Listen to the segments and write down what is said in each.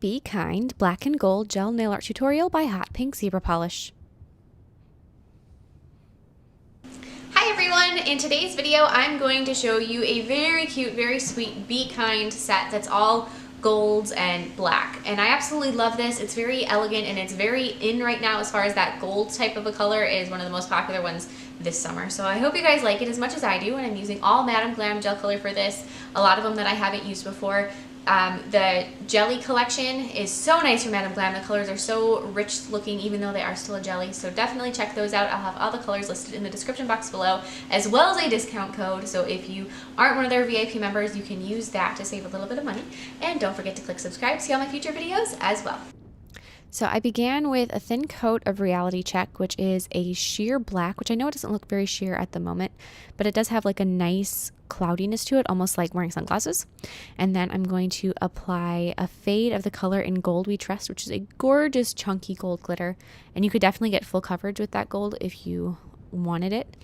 Be Kind Black and Gold Gel Nail Art Tutorial by Hot Pink Zebra Polish. Hi everyone! In today's video I'm going to show you a very cute, very sweet Be Kind set that's all golds and black. And I absolutely love this. It's very elegant and it's very in right now as far as that gold type of a color is one of the most popular ones this summer. So I hope you guys like it as much as I do, and I'm using all Madam Glam gel color for this. A lot of them that I haven't used before. The jelly collection is so nice for Madam Glam. The colors are so rich looking even though they are still a jelly, so definitely check those out. I'll have all the colors listed in the description box below, as well as a discount code, so if you aren't one of their VIP members, you can use that to save a little bit of money. And don't forget to click subscribe to see all my future videos as well. So I began with a thin coat of Reality Check, which is a sheer black, which I know it doesn't look very sheer at the moment, but it does have like a nice cloudiness to it, almost like wearing sunglasses. And then I'm going to apply a fade of the color in Gold We Trust, which is a gorgeous chunky gold glitter. And you could definitely get full coverage with that gold if you wanted it.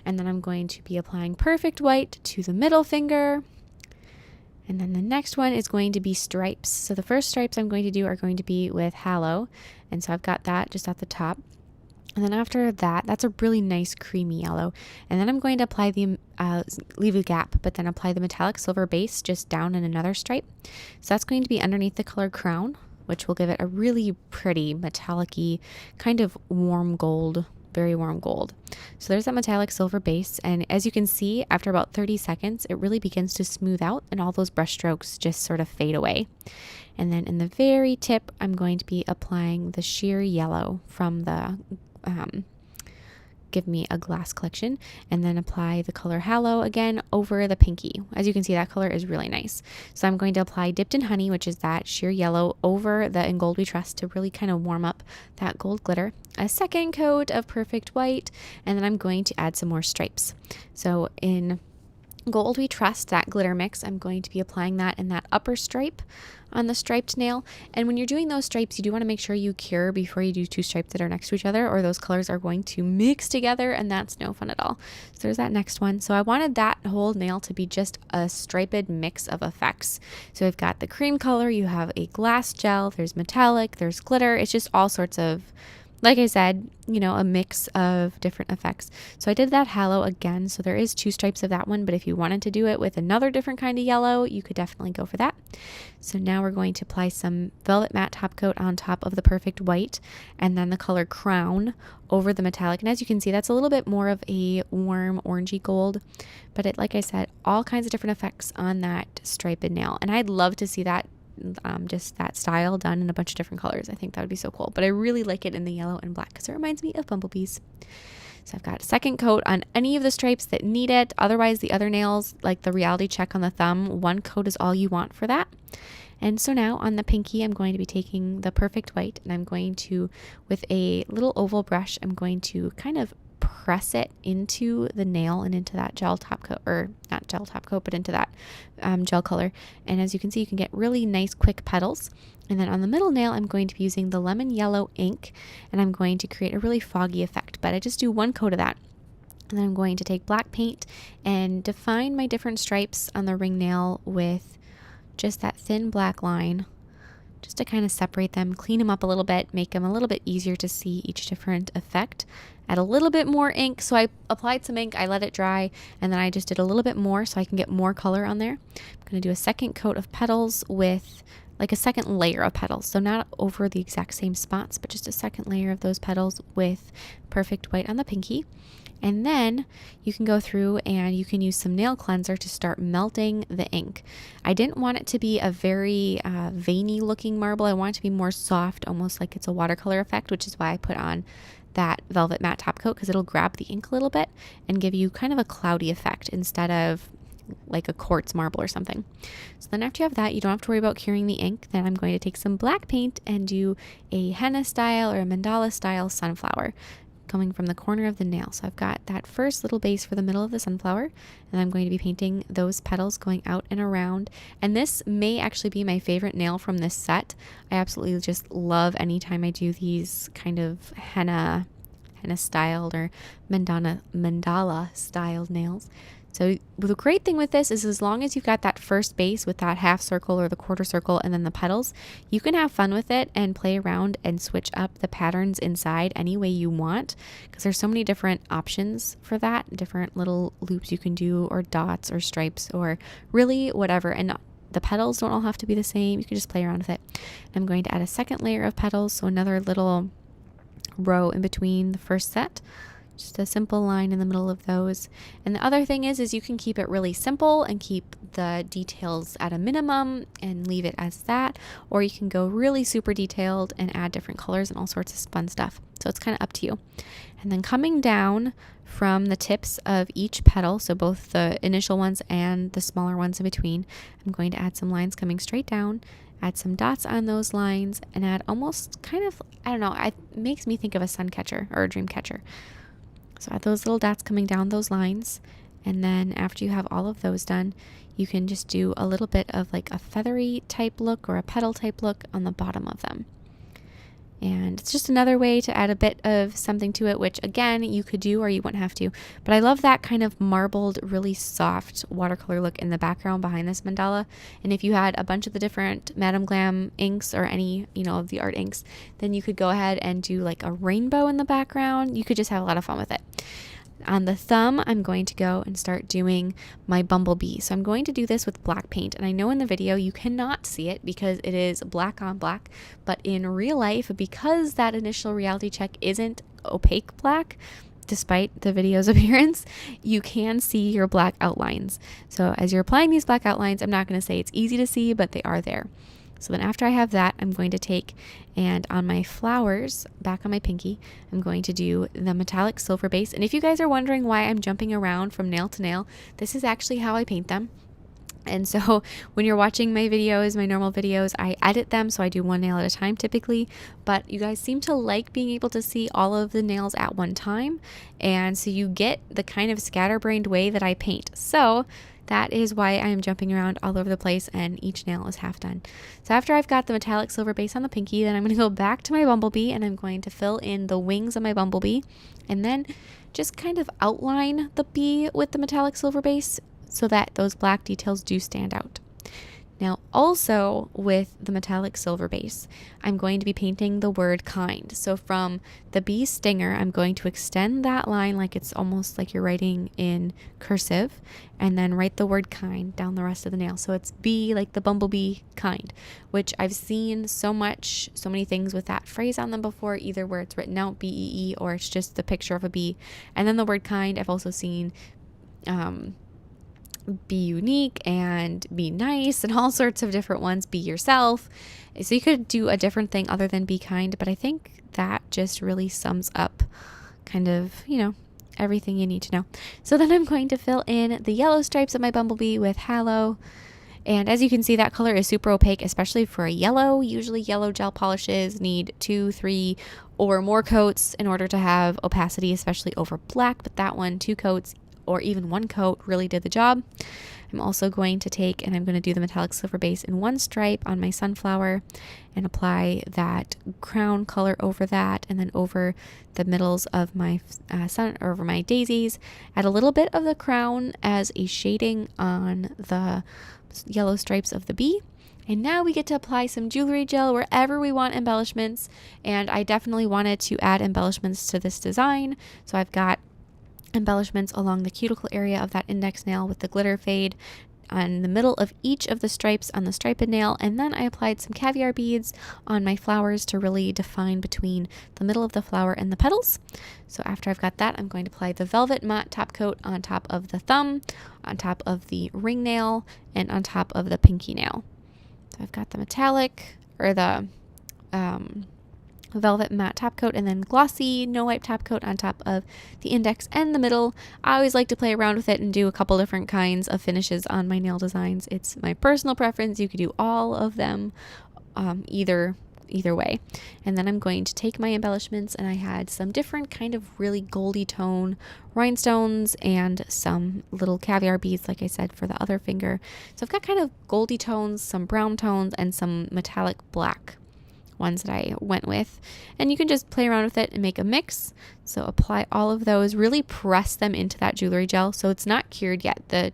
And then I'm going to be applying Perfect White to the middle finger. And then the next one is going to be stripes. So the first stripes I'm going to do are going to be with Halo. And so I've got that just at the top. And then after that, that's a really nice creamy yellow. And then I'm going to apply the, leave a gap, but then apply the metallic silver base just down in another stripe. So that's going to be underneath the color Crown, which will give it a really pretty metallic-y, kind of warm gold, very warm gold. So there's that metallic silver base, and as you can see, after about 30 seconds it really begins to smooth out and all those brush strokes just sort of fade away. And then in the very tip I'm going to be applying the sheer yellow from the Give Me a Glass collection, and then apply the color Halo again over the pinkie. As you can see, that color is really nice. So I'm going to apply Dipped in Honey, which is that sheer yellow, over the In Gold We Trust to really kind of warm up that gold glitter. A second coat of Perfect White, and then I'm going to add some more stripes. So in Gold We Trust, that glitter mix, I'm going to be applying that in that upper stripe on the striped nail. And when you're doing those stripes, you do want to make sure you cure before you do two stripes that are next to each other, or those colors are going to mix together and that's no fun at all. So there's that next one. So I wanted that whole nail to be just a striped mix of effects. So we've got the cream color, you have a glass gel, there's metallic, there's glitter. It's just all sorts of, like I said, you know, a mix of different effects. So I did that Halo again. So there is two stripes of that one, but if you wanted to do it with another different kind of yellow, you could definitely go for that. So now we're going to apply some Velvet Matte top coat on top of the Perfect White, and then the color Crown over the metallic. And as you can see, that's a little bit more of a warm orangey gold, but it, like I said, all kinds of different effects on that striped nail. And I'd love to see that just that style done in a bunch of different colors. I think that would be so cool, but I really like it in the yellow and black because it reminds me of bumblebees. So I've got a second coat on any of the stripes that need it. Otherwise, the other nails, like the Reality Check on the thumb, one coat is all you want for that. And so now on the pinky, I'm going to be taking the Perfect White, and I'm going to, with a little oval brush, I'm going to kind of press it into the nail and into that gel top coat, or not gel top coat, but into that gel color. And as you can see, you can get really nice quick petals. And then on the middle nail, I'm going to be using the lemon yellow ink, and I'm going to create a really foggy effect, but I just do one coat of that. And then I'm going to take black paint and define my different stripes on the ring nail with just that thin black line, just to kind of separate them, clean them up a little bit, make them a little bit easier to see each different effect. Add a little bit more ink. So I applied some ink, I let it dry, and then I just did a little bit more so I can get more color on there. I'm going to do a second coat of petals with like a second layer of petals. So not over the exact same spots, but just a second layer of those petals with Perfect White on the pinky. And then you can go through and you can use some nail cleanser to start melting the ink. I didn't want it to be a very veiny looking marble. I want it to be more soft, almost like it's a watercolor effect, which is why I put on that Velvet Matte top coat, because it'll grab the ink a little bit and give you kind of a cloudy effect instead of like a quartz marble or something. So then after you have that, you don't have to worry about curing the ink. Then I'm going to take some black paint and do a henna style or a mandala style sunflower coming from the corner of the nail. So I've got that first little base for the middle of the sunflower, and I'm going to be painting those petals going out and around. And this may actually be my favorite nail from this set. I absolutely just love anytime I do these kind of henna styled or mandala styled nails. So the great thing with this is as long as you've got that first base with that half circle or the quarter circle and then the petals, you can have fun with it and play around and switch up the patterns inside any way you want, because there's so many different options for that, different little loops you can do, or dots or stripes or really whatever. And the petals don't all have to be the same. You can just play around with it. I'm going to add a second layer of petals, so another little row in between the first set. Just a simple line in the middle of those. And the other thing is you can keep it really simple and keep the details at a minimum and leave it as that, or you can go really super detailed and add different colors and all sorts of fun stuff. So it's kind of up to you. And then coming down from the tips of each petal, so both the initial ones and the smaller ones in between, I'm going to add some lines coming straight down, add some dots on those lines, and add almost kind of, I don't know, it makes me think of a sun catcher or a dream catcher. So add those little dots coming down those lines, and then after you have all of those done, you can just do a little bit of like a feathery type look or a petal type look on the bottom of them. And it's just another way to add a bit of something to it, which again, you could do or you wouldn't have to. But I love that kind of marbled, really soft watercolor look in the background behind this mandala. And if you had a bunch of the different Madame Glam inks or any, of the art inks, then you could go ahead and do like a rainbow in the background. You could just have a lot of fun with it. On the thumb, I'm going to go and start doing my bumblebee. So I'm going to do this with black paint. And I know in the video you cannot see it because it is black on black. But in real life, because that initial reality check isn't opaque black, despite the video's appearance, you can see your black outlines. So as you're applying these black outlines, I'm not going to say it's easy to see, but they are there. So then after I have that, I'm going to take and on my flowers, back on my pinky, I'm going to do the metallic silver base. And if you guys are wondering why I'm jumping around from nail to nail, this is actually how I paint them. And so when you're watching my videos, my normal videos, I edit them, so I do one nail at a time typically, but you guys seem to like being able to see all of the nails at one time. And so you get the kind of scatterbrained way that I paint. So that is why I am jumping around all over the place and each nail is half done. So after I've got the metallic silver base on the pinky, then I'm going to go back to my bumblebee and I'm going to fill in the wings of my bumblebee and then just kind of outline the bee with the metallic silver base so that those black details do stand out. Now also with the metallic silver base, I'm going to be painting the word kind. So from the bee stinger, I'm going to extend that line like it's almost like you're writing in cursive and then write the word kind down the rest of the nail. So it's bee, like the bumblebee kind, which I've seen so many things with that phrase on them before, either where it's written out BEE or it's just the picture of a bee. And then the word kind, I've also seen be unique and be nice and all sorts of different ones, be yourself. So you could do a different thing other than be kind, but I think that just really sums up kind of, everything you need to know. So then I'm going to fill in the yellow stripes of my bumblebee with halo. And as you can see, that color is super opaque, especially for a yellow. Usually yellow gel polishes need 2, 3, or more coats in order to have opacity, especially over black, but that one, 2 coats or even 1 coat really did the job. I'm also going to take and I'm going to do the metallic silver base in 1 stripe on my sunflower and apply that crown color over that and then over the middles of my over my daisies. Add a little bit of the crown as a shading on the yellow stripes of the bee. And now we get to apply some jewelry gel wherever we want embellishments. And I definitely wanted to add embellishments to this design. So I've got embellishments along the cuticle area of that index nail with the glitter fade on the middle of each of the stripes on the striped nail, and then I applied some caviar beads on my flowers to really define between the middle of the flower and the petals. So after I've got that, I'm going to apply the velvet matte top coat on top of the thumb, on top of the ring nail, and on top of the pinky nail. So I've got the metallic or the velvet matte top coat and then glossy no wipe top coat on top of the index and the middle. I always like to play around with it and do a couple different kinds of finishes on my nail designs. It's my personal preference. You could do all of them either way. And then I'm going to take my embellishments, and I had some different kind of really goldy tone rhinestones and some little caviar beads, like I said, for the other finger. So I've got kind of goldy tones, some brown tones, and some metallic black ones that I went with. And you can just play around with it and make a mix. So apply all of those, really press them into that jewelry gel. So it's not cured yet. The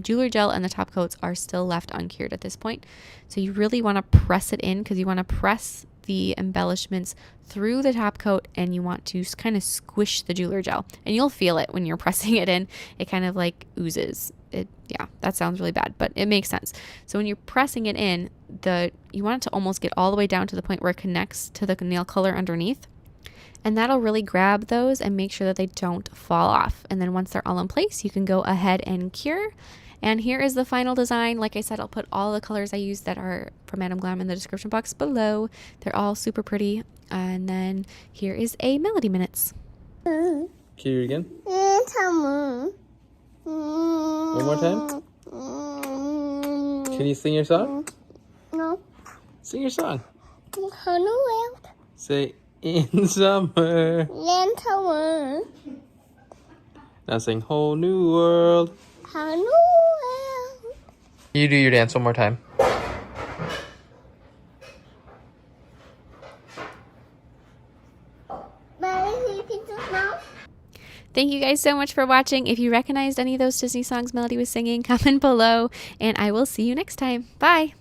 jewelry gel and the top coats are still left uncured at this point. So you really want to press it in because you want to press the embellishments through the top coat, and you want to kind of squish the jewelry gel, and you'll feel it when you're pressing it in. It kind of like oozes it. Yeah, that sounds really bad, but it makes sense. So when you're pressing it in, you want it to almost get all the way down to the point where it connects to the nail color underneath, and that'll really grab those and make sure that they don't fall off. And then once they're all in place, you can go ahead and cure. And here is the final design. Like I said, I'll put all the colors I used that are from Madam Glam in the description box below. They're all super pretty. And then here is a Melody Minutes. Can you read again? One more time? Can you sing your song? No. Sing your song. Whole new world. Say, in summer. Summer. Now sing, whole new world. Whole new world. You do your dance one more time. Thank you guys so much for watching. If you recognized any of those Disney songs Melody was singing, comment below, and I will see you next time. Bye!